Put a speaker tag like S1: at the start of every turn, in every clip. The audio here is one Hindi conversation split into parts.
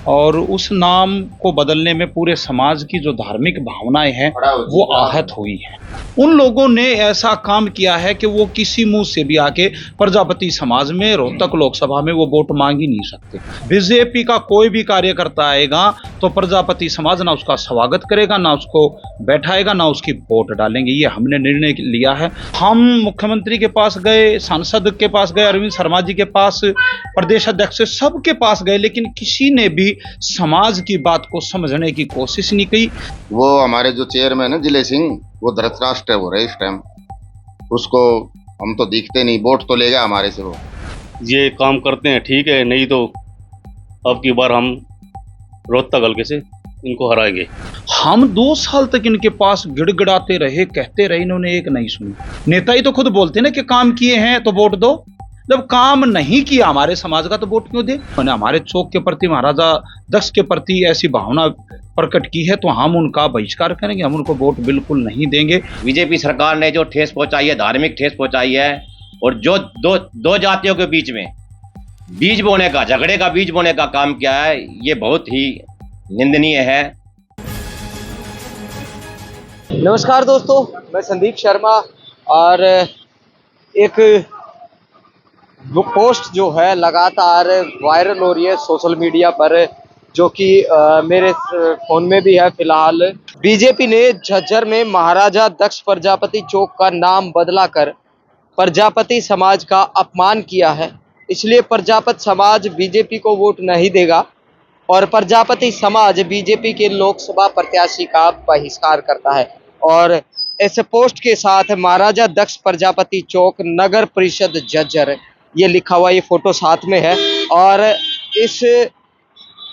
S1: और उस नाम को बदलने में पूरे समाज की जो धार्मिक भावनाएं हैं वो आहत हुई हैं। उन लोगों ने ऐसा काम किया है कि वो किसी मुंह से भी आके प्रजापति समाज में रोहतक लोकसभा में वो वोट मांग ही नहीं सकते। बीजेपी का कोई भी कार्यकर्ता आएगा तो प्रजापति समाज ना उसका स्वागत करेगा, ना उसको बैठाएगा, ना उसकी वोट डालेंगे। ये हमने निर्णय लिया है। हम मुख्यमंत्री के पास गए, सांसद के पास गए, अरविंद शर्मा जी के पास, प्रदेश अध्यक्ष, सबके पास गए, लेकिन किसी ने भी समाज की बात को समझने की कोशिश नहीं की।
S2: वो हमारे जो चेयरमैन है जिले सिंह, वो धृतराष्ट्र हो रहे इस टाइम। उसको हम तो दिखते नहीं, वोट तो लेगा हमारे से वो।
S3: ये काम करते हैं ठीक है, नहीं तो अब की बार हम रोहतक हल्के से इनको हराएंगे।
S1: हम 2 साल तक इनके पास गिड़गिड़ाते रहे, कहते रहे, इन्होंने एक नहीं सुनी। नेता ही तो खुद बोलते ना कि काम किए हैं तो वोट दो। जब काम नहीं किया हमारे समाज का तो वोट क्यों दे? उन्होंने हमारे चौक के प्रति, महाराजा दक्ष के प्रति ऐसी भावना प्रकट की है तो हम उनका बहिष्कार करेंगे, हम उनको वोट बिल्कुल नहीं देंगे।
S4: बीजेपी सरकार ने जो ठेस पहुंचाई है, धार्मिक ठेस पहुंचाई है, और जो दो जातियों के बीच में बीज बोने का, झगड़े का बीज बोने का काम किया है, ये बहुत ही निंदनीय है।
S5: नमस्कार दोस्तों, मैं संदीप शर्मा और एक पोस्ट जो है लगातार वायरल हो रही है सोशल मीडिया पर, जो कि मेरे फोन में भी है फिलहाल। बीजेपी ने झज्जर में महाराजा दक्ष प्रजापति चौक का नाम बदलाकर प्रजापति समाज का अपमान किया है, इसलिए प्रजापति समाज बीजेपी को वोट नहीं देगा और प्रजापति समाज बीजेपी के लोकसभा प्रत्याशी का बहिष्कार करता है। और इस पोस्ट के साथ महाराजा दक्ष प्रजापति चौक नगर परिषद झज्जर ये लिखा हुआ, ये फोटो साथ में है। और इस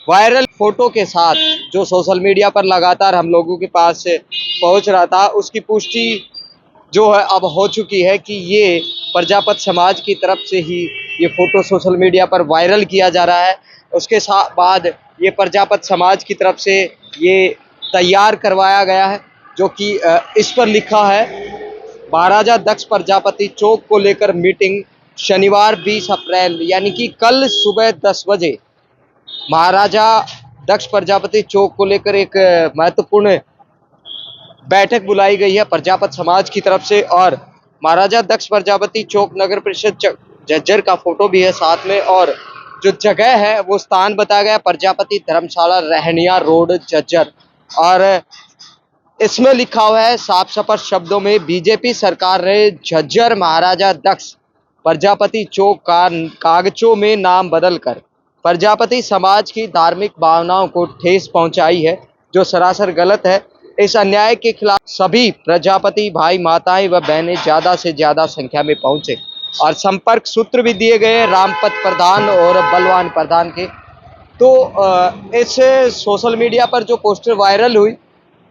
S5: वायरल फोटो के साथ जो सोशल मीडिया पर लगातार हम लोगों के पास पहुंच रहा था, उसकी पुष्टि जो है अब हो चुकी है कि ये प्रजापति समाज की तरफ से ही ये फोटो सोशल मीडिया पर वायरल किया जा रहा है। उसके साथ बाद ये प्रजापति समाज की तरफ से ये तैयार करवाया गया है, जो कि इस पर लिखा है महाराजा दक्ष प्रजापति चौक को लेकर मीटिंग शनिवार 20 अप्रैल यानी कि कल सुबह 10 बजे महाराजा दक्ष प्रजापति चौक को लेकर एक महत्वपूर्ण बैठक बुलाई गई है प्रजापति समाज की तरफ से। और महाराजा दक्ष प्रजापति चौक नगर परिषद झज्जर का फोटो भी है साथ में, और जो जगह है वो स्थान बताया गया प्रजापति धर्मशाला रहनिया रोड झज्जर। और इसमें लिखा हुआ है साफ सफर शब्दों में, बीजेपी सरकार ने झज्जर महाराजा दक्ष प्रजापति चौक का कागजों में नाम बदलकर प्रजापति समाज की धार्मिक भावनाओं को ठेस पहुंचाई है, जो सरासर गलत है। इस अन्याय के खिलाफ सभी प्रजापति भाई, माताएं व बहनें ज्यादा से ज्यादा संख्या में पहुंचे और संपर्क सूत्र भी दिए गए रामपत प्रधान और बलवान प्रधान के। तो इस सोशल मीडिया पर जो पोस्टर वायरल हुई,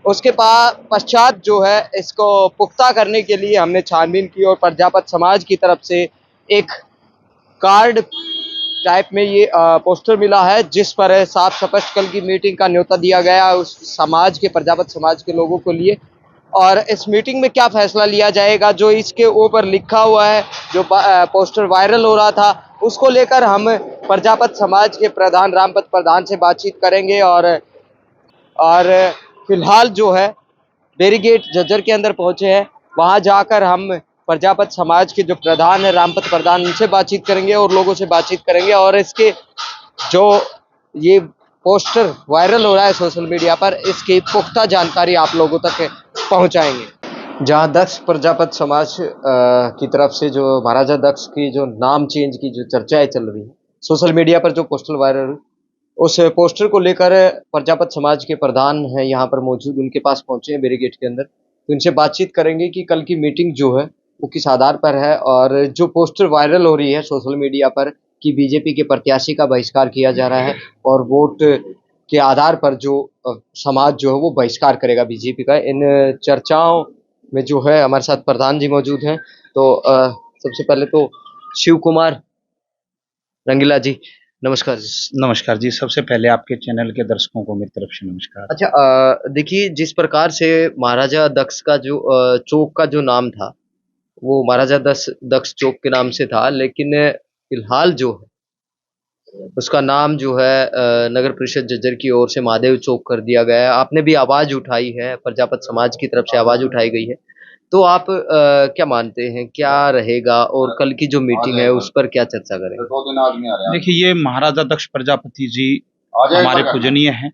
S5: उसके पश्चात जो है इसको पुख्ता करने के लिए हमने छानबीन की और प्रजापति समाज की तरफ से एक कार्ड टाइप में ये पोस्टर मिला है, जिस पर साफ स्पष्ट कल की मीटिंग का न्योता दिया गया उस समाज के, प्रजापति समाज के लोगों को लिए। और इस मीटिंग में क्या फैसला लिया जाएगा, जो इसके ऊपर लिखा हुआ है, जो पोस्टर वायरल हो रहा था, उसको लेकर हम प्रजापति समाज के प्रधान रामपत प्रधान से बातचीत करेंगे। और फिलहाल जो है बैरिगेट झज्जर के अंदर पहुंचे हैं, वहां जाकर हम प्रजापति समाज के जो प्रधान है रामपत प्रधान, उनसे बातचीत करेंगे और लोगों से बातचीत करेंगे और इसके जो ये पोस्टर वायरल हो रहा है सोशल मीडिया पर, इसकी पुख्ता जानकारी आप लोगों तक पहुंचाएंगे। जहां दक्ष प्रजापति समाज की तरफ से जो महाराजा दक्ष की जो नाम चेंज की जो चर्चाएं चल रही है सोशल मीडिया पर, जो पोस्टर वायरल हुई, उस पोस्टर को लेकर प्रजापति समाज के प्रधान हैं यहाँ पर मौजूद, उनके पास पहुंचे हैं बैरिगेट के अंदर। तो इनसे बातचीत करेंगे कि कल की मीटिंग जो है वो किस आधार पर है, और जो पोस्टर वायरल हो रही है सोशल मीडिया पर कि बीजेपी के प्रत्याशी का बहिष्कार किया जा रहा है और वोट के आधार पर जो समाज जो है वो बहिष्कार करेगा बीजेपी का। इन चर्चाओं में जो है हमारे साथ प्रधान जी मौजूद हैं। तो सबसे पहले तो शिव कुमार रंगीला जी, नमस्कार जी।
S1: नमस्कार जी, सबसे पहले आपके चैनल के दर्शकों को मेरी तरफ से नमस्कार।
S5: अच्छा, देखिए, जिस प्रकार से महाराजा दक्ष का जो चौक का जो नाम था वो महाराजा दक्ष चौक के नाम से था, लेकिन फिलहाल जो है उसका नाम जो है नगर परिषद झज्जर की ओर से महादेव चौक कर दिया गया है। आपने भी आवाज उठाई है, प्रजापत समाज की तरफ से आवाज उठाई गई है। तो आप क्या मानते हैं, क्या रहेगा और कल की जो मीटिंग है उस पर क्या चर्चा करेंगे?
S2: 2 दिन आदमी आ रहे हैं।
S1: देखिए, ये महाराजा दक्ष प्रजापति जी
S2: आ जाए
S1: हमारे
S2: एक बार।
S1: पूजनीय हैं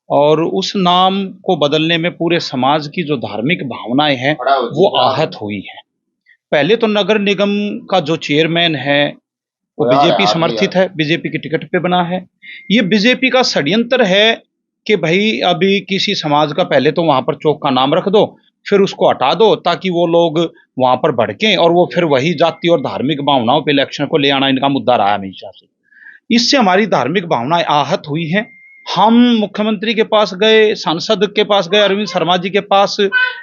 S1: और उस नाम को बदलने में पूरे समाज की जो धार्मिक भावनाएं हैं वो आहत हुई हैं। पहले तो नगर निगम का जो चेयरमैन है वो बीजेपी समर्थित है, बीजेपी की टिकट पे बना है। ये बीजेपी का षड्यंत्र है कि भाई अभी किसी समाज का पहले तो वहां पर चौक का नाम रख दो, फिर उसको हटा दो ताकि वो लोग वहां पर भड़कें और वो फिर वही जाति और धार्मिक भावनाओं पे इलेक्शन को ले आना इनका मुद्दा रहा हमेशा से। इससे हमारी धार्मिक भावनाएं आहत हुई हैं। हम मुख्यमंत्री के पास गए, सांसद के पास गए, अरविंद शर्मा जी के पास,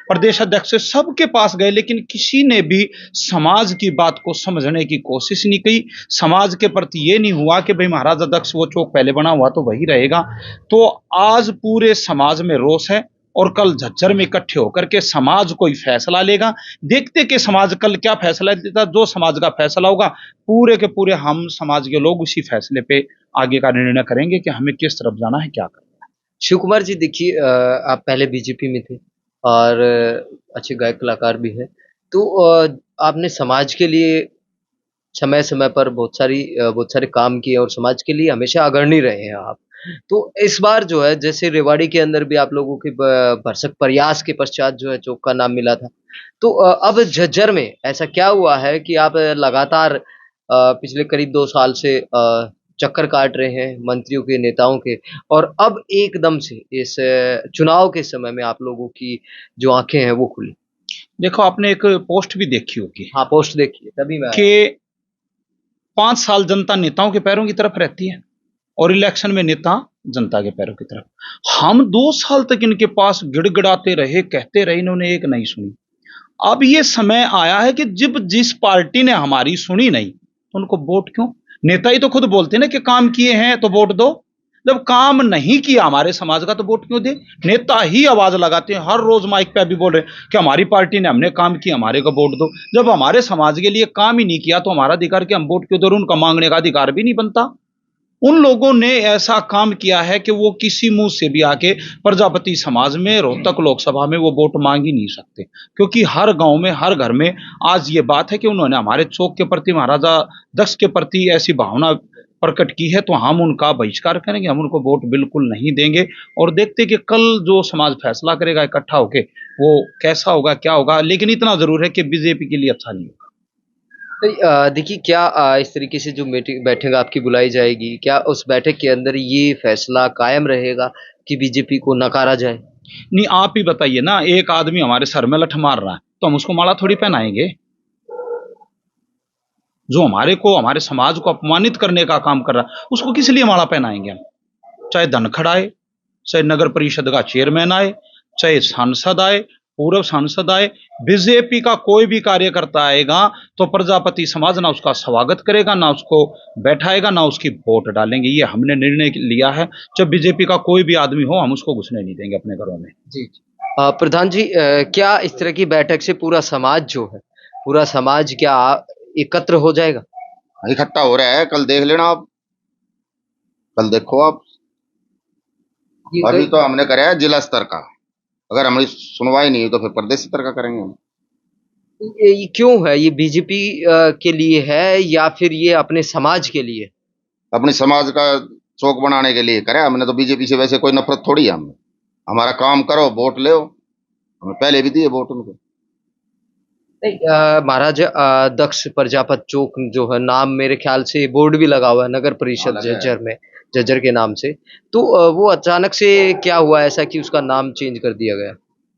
S1: प्रदेश अध्यक्ष से सबके पास गए, लेकिन किसी ने भी समाज की बात को समझने की कोशिश नहीं की। समाज के प्रति ये नहीं हुआ कि भाई महाराजा दक्ष वो चौक पहले बना हुआ तो वही रहेगा। तो आज पूरे समाज में रोष है और कल झज्जर में इकट्ठे होकर के समाज कोई फैसला लेगा। देखते कि समाज कल क्या फैसला देता। जो समाज का फैसला होगा पूरे के पूरे हम समाज के लोग उसी फैसले पे आगे का निर्णय करेंगे कि हमें किस तरफ जाना है, क्या करना है।
S5: शिव कुमार जी, देखिए आप पहले बीजेपी में थे और अच्छे गायक कलाकार भी हैं। तो आपने समाज के लिए समय समय पर बहुत सारे काम किए और समाज के लिए हमेशा अग्रणी रहे हैं आप। तो इस बार जो है, जैसे रेवाड़ी के अंदर भी आप लोगों के भरसक प्रयास के पश्चात जो है चौक का नाम मिला था। तो अब झज्जर में ऐसा क्या हुआ है कि आप लगातार पिछले करीब 2 साल से चक्कर काट रहे हैं मंत्रियों के, नेताओं के, और अब एकदम से इस चुनाव के समय में आप लोगों की जो आंखें हैं वो खुली?
S1: देखो, आपने एक पोस्ट भी देखी होगी
S5: हाँ, पोस्ट देखिए तभी मैं
S1: कि 5 साल जनता नेताओं के पैरों की तरफ रहती है और इलेक्शन में नेता जनता के पैरों की तरफ। हम 2 साल तक इनके पास गिड़गिड़ाते रहे, कहते रहे, इन्होंने एक नहीं सुनी। अब ये समय आया है कि जब जिस पार्टी ने हमारी सुनी नहीं तो उनको वोट क्यों? नेता ही तो खुद बोलते हैं ना कि काम किए हैं तो वोट दो। जब काम नहीं किया हमारे समाज का तो वोट क्यों दे? नेता ही आवाज लगाते हैं, हर रोज माइक पे अभी बोल रहे हैं कि हमारी पार्टी ने, हमने काम किया, हमारे को वोट दो। जब हमारे समाज के लिए काम ही नहीं किया तो हमारा अधिकार कि हम वोट क्यों दे? उनका मांगने का अधिकार भी नहीं बनता। उन लोगों ने ऐसा काम किया है कि वो किसी मुंह से भी आके प्रजापति समाज में, रोहतक लोकसभा में वो वोट मांग ही नहीं सकते, क्योंकि हर गांव में, हर घर में आज ये बात है कि उन्होंने हमारे चौक के प्रति, महाराजा दक्ष के प्रति ऐसी भावना प्रकट की है, तो हम उनका बहिष्कार करेंगे, हम उनको वोट बिल्कुल नहीं देंगे। और देखते कि कल जो समाज फैसला करेगा इकट्ठा होके वो कैसा होगा, क्या होगा। लेकिन इतना जरूर है कि बीजेपी के लिए अच्छा नहीं होगा।
S5: तो देखिए, क्या इस तरीके से जो बैठक आपकी बुलाई जाएगी, क्या उस बैठक के अंदर ये फैसला कायम रहेगा कि बीजेपी को नकारा जाए?
S1: नहीं, आप ही बताइए ना, एक आदमी हमारे सर में लठ मार रहा है तो हम उसको माला थोड़ी पहनाएंगे। जो हमारे को, हमारे समाज को अपमानित करने का काम कर रहा है उसको किस लिए माला पहनाएंगे हम? चाहे धनखड़ आए, चाहे नगर परिषद का चेयरमैन आए, चाहे सांसद आए, पूर्व सांसद आए, बीजेपी का कोई भी कार्यकर्ता आएगा तो प्रजापति समाज ना उसका स्वागत करेगा, ना उसको बैठाएगा, ना उसकी वोट डालेंगे। ये हमने निर्णय लिया है। जब बीजेपी का कोई भी आदमी हो हम उसको घुसने नहीं देंगे अपने घरों में।
S5: जी। प्रधान जी, क्या इस तरह की बैठक से पूरा समाज जो है, पूरा समाज क्या एकत्र हो जाएगा?
S2: इकट्ठा हो रहा है, कल देख लेना आप, कल देखो आप। अभी तो हमने कराया जिला स्तर का, अगर हमारी सुनवाई नहीं हुई तो फिर प्रदेश स्तर का करेंगे हम।
S5: ये क्यों है? ये बीजेपी के लिए है या फिर ये अपने समाज के लिए?
S2: अपने समाज का चौक बनाने के लिए करा हमने। तो बीजेपी से वैसे कोई नफरत थोड़ी है हमें। हमारा काम करो, वोट ले। हमने पहले भी दिए वोट उनको।
S5: नहीं, महाराजा दक्ष प्रजापत चौक जो है, नाम मेरे ख्याल से बोर्ड भी लगा हुआ है नगर परिषद झज्जर में, झज्जर के नाम से। तो वो अचानक से क्या हुआ ऐसा कि उसका नाम चेंज कर दिया गया?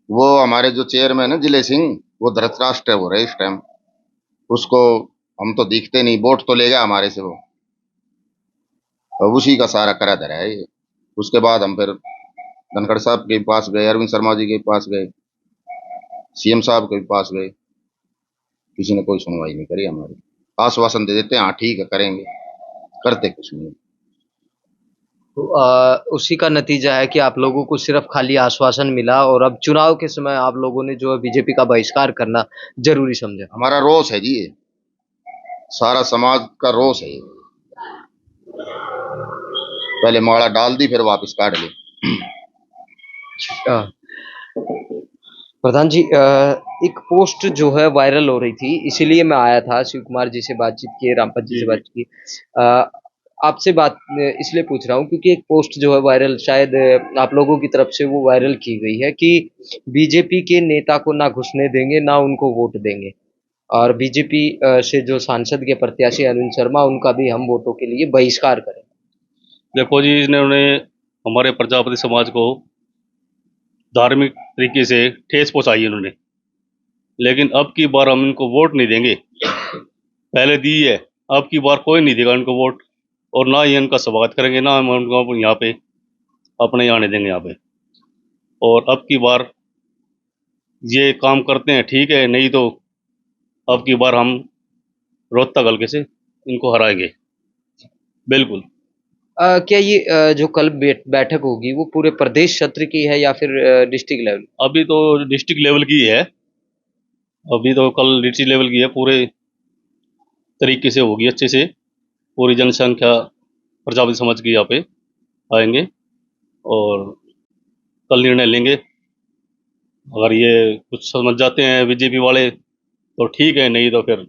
S2: वो हमारे जो चेयरमैन है जिले सिंह, वो धृतराष्ट्र हो रहे इस टाइम। उसको हम तो दिखते नहीं, वोट तो ले गया हमारे से वो, और उसी का सारा करा धरा है ये। उसके बाद हम फिर धनखड़ साहब के पास गए, अरविंद शर्मा जी के पास गए, सीएम साहब के पास गए, किसी ने कोई सुनवाई नहीं करी हमारी। आश्वासन दे देते हैं हाँ ठीक है करेंगे, करते कुछ नहीं।
S5: तो उसी का नतीजा है कि आप लोगों को सिर्फ खाली आश्वासन मिला और अब चुनाव के समय आप लोगों ने जो है बीजेपी का बहिष्कार करना जरूरी समझा।
S2: हमारा रोष है जी, ये सारा समाज का रोष है ये। पहले माड़ा डाल दी फिर वापस काट ली।
S5: अ, प्रधान जी, एक पोस्ट जो है वायरल हो रही थी, इसीलिए मैं आया था। शिव कुमार जी से बातचीत की, रामपत जी से बातचीत की। आपसे बात इसलिए पूछ रहा हूँ क्योंकि एक पोस्ट जो है वायरल, शायद आप लोगों की तरफ से वो वायरल की गई है कि बीजेपी के नेता को ना घुसने देंगे, ना उनको वोट देंगे। और बीजेपी से जो सांसद के प्रत्याशी अरविंद शर्मा, उनका भी हम वोटों के लिए बहिष्कार करें।
S3: देखो जी, इन्होंने हमारे प्रजापति समाज को धार्मिक तरीके से ठेस पहुंचाई इन्होंने, लेकिन अब की बार हम इनको वोट नहीं देंगे। पहले दी है, अब की बार कोई नहीं देगा इनको वोट, और ना ही इनका स्वागत करेंगे, ना हम उनको यहाँ पे अपने आने देंगे यहाँ पे। और अब की बार ये काम करते हैं ठीक है, नहीं तो अब की बार हम रोहतक हल्के से इनको हराएंगे बिल्कुल।
S5: क्या ये जो कल बैठक होगी वो पूरे प्रदेश सत्र की है या फिर डिस्ट्रिक्ट लेवल?
S3: अभी तो डिस्ट्रिक्ट लेवल की है, अभी तो कल डिस्ट्रिक्ट लेवल की है, पूरे तरीके से होगी अच्छे से। पूरी जनसंख्या प्रजापति समाज की यहाँ पे आएंगे और कल निर्णय लेंगे। अगर ये कुछ समझ जाते हैं बीजेपी वाले तो ठीक है, नहीं तो फिर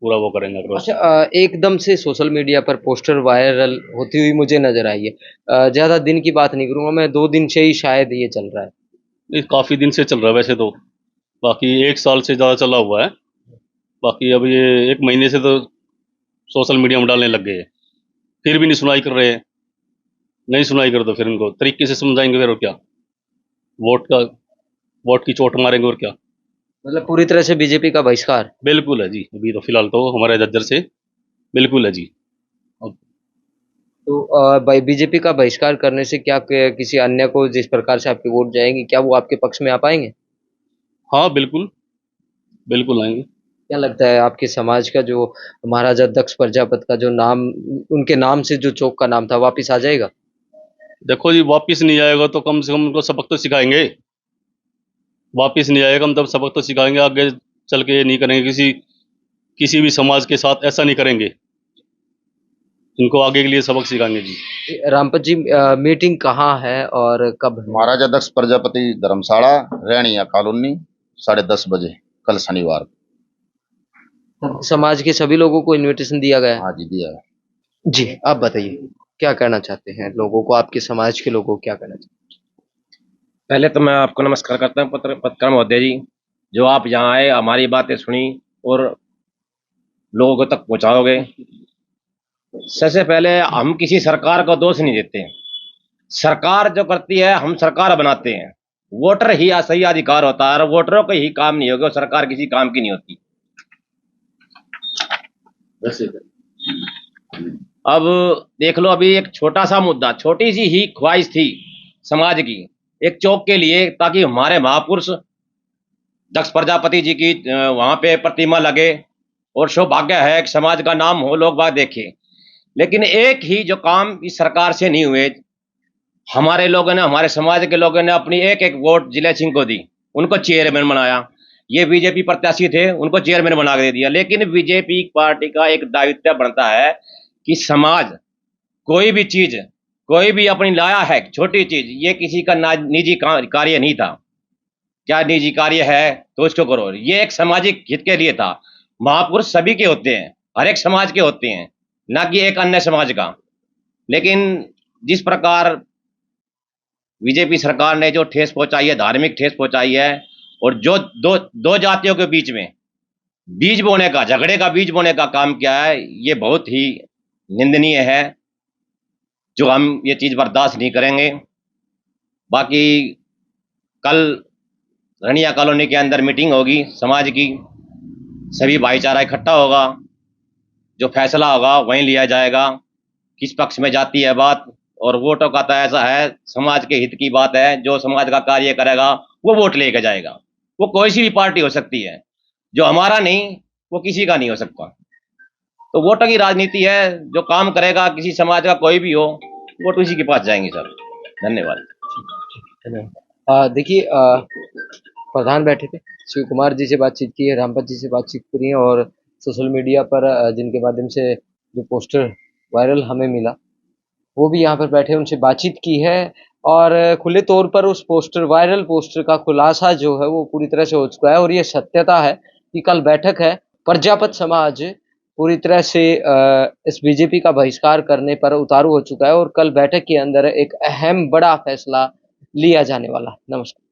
S3: पूरा वो करेंगे अक्रॉस।
S5: अच्छा, एकदम से सोशल मीडिया पर पोस्टर वायरल होती हुई मुझे नजर आई है। ज्यादा दिन की बात नहीं करूंगा मैं, 2 दिन से ही शायद ये चल रहा है।
S3: ये काफ़ी दिन से चल रहा है वैसे तो, बाकी 1 साल से ज़्यादा चला हुआ है। बाकी अब ये 1 महीने से तो सोशल मीडिया में डालने लग गए हैं, फिर भी नहीं सुनाई कर रहे हैं। नहीं सुनाई कर, तो फिर इनको तरीके से समझाएंगे फिर, और क्या, वोट की चोट मारेंगे और क्या।
S5: मतलब पूरी तरह से बीजेपी का बहिष्कार।
S3: बिल्कुल है जी, अभी तो फिलहाल तो हमारे झज्जर से बिल्कुल है जी। अब
S5: तो बीजेपी का बहिष्कार करने से क्या किसी अन्य को जिस प्रकार से आपके वोट जाएंगे, क्या वो आपके पक्ष में आ पाएंगे?
S3: हाँ बिल्कुल, बिल्कुल आएंगे।
S5: क्या लगता है आपके समाज का जो महाराजा दक्ष प्रजापति का जो नाम, उनके नाम से जो चौक का नाम था, वापिस आ जाएगा?
S3: देखो जी, वापिस नहीं आएगा तो कम से कम उनको सबक तो सिखाएंगे। वापिस नहीं आएगा, हम तब सबक तो सिखाएंगे, आगे चल के ये नहीं करेंगे, किसी भी समाज के साथ ऐसा नहीं करेंगे। इनको आगे के लिए सबक सिखाएंगे जी।
S5: रामपत जी, मीटिंग कहाँ है और कब है?
S2: महाराजा दक्ष प्रजापति धर्मशाला, रैनिया कॉलोनी, 10:30 बजे कल शनिवार को।
S5: समाज के सभी लोगों को इनविटेशन दिया गया है?
S2: हाँ जी, दिया है।
S5: जी, आप बताइए क्या कहना चाहते हैं लोगों को, आपके समाज के लोगों को क्या कहना चाहते
S4: पहले तो मैं आपको नमस्कार करता हूँ पत्रकार महोदय जी, जो आप यहाँ आए, हमारी बातें सुनी और लोगों तक पहुँचाओगे। सबसे पहले हम किसी सरकार को दोष नहीं देते। सरकार जो करती है, हम सरकार बनाते हैं। वोटर ही सही अधिकार होता है, और वोटरों का ही काम नहीं होगा, सरकार किसी काम की नहीं होती। अब देख लो, अभी एक छोटा सा मुद्दा, छोटी सी ही ख्वाहिश थी समाज की, एक चौक के लिए, ताकि हमारे महापुरुष दक्ष प्रजापति जी की वहां पे प्रतिमा लगे, और सौभाग्य है कि समाज का नाम हो, लोग बाग देखे। लेकिन एक ही जो काम इस सरकार से नहीं हुए, हमारे लोगों ने, हमारे समाज के लोगों ने अपनी एक एक वोट जिले सिंह को दी, उनको चेयरमैन बनाया। ये बीजेपी प्रत्याशी थे, उनको चेयरमैन बना के दे दिया। लेकिन बीजेपी पार्टी का एक दायित्व बनता है कि समाज कोई भी चीज, कोई भी अपनी लाया है छोटी चीज, ये किसी का निजी कार्य नहीं था। क्या निजी कार्य है तो इसको करो, ये एक सामाजिक हित के लिए था। महापुरुष सभी के होते हैं, हर एक समाज के होते हैं, ना कि एक अन्य समाज का। लेकिन जिस प्रकार बीजेपी सरकार ने जो ठेस पहुंचाई है, धार्मिक ठेस पहुंचाई है, और जो दो जातियों के बीच में बीज बोने का, झगड़े का बीज बोने का काम किया है, ये बहुत ही निंदनीय है, जो हम ये चीज बर्दाश्त नहीं करेंगे। बाकी कल रनिया कॉलोनी के अंदर मीटिंग होगी समाज की, सभी भाईचारा इकट्ठा होगा, जो फैसला होगा वहीं लिया जाएगा। किस पक्ष में जाती है बात, और वोटों का तो ऐसा है, समाज के हित की बात है, जो समाज का कार्य करेगा वो वोट लेकर जाएगा। वो कोई सी भी पार्टी हो सकती है, जो हमारा नहीं वो किसी का नहीं हो सकता। तो वोटों की राजनीति है, जो काम करेगा किसी समाज का कोई भी हो, वोट उसी के पास जाएंगे सर। धन्यवाद।
S5: देखिए, प्रधान बैठे थे, शिव कुमार जी से बातचीत की है, रामपत जी से बातचीत करी है, और सोशल मीडिया पर जिनके माध्यम से जो पोस्टर वायरल हमें मिला, वो भी यहाँ पर बैठे उनसे बातचीत की है और खुले तौर पर उस पोस्टर वायरल पोस्टर का खुलासा जो है वो पूरी तरह से हो चुका है और ये सत्यता है कि कल बैठक है, प्रजापत समाज पूरी तरह से इस बीजेपी का बहिष्कार करने पर उतारू हो चुका है और कल बैठक के अंदर एक अहम बड़ा फैसला लिया जाने वाला है। नमस्कार।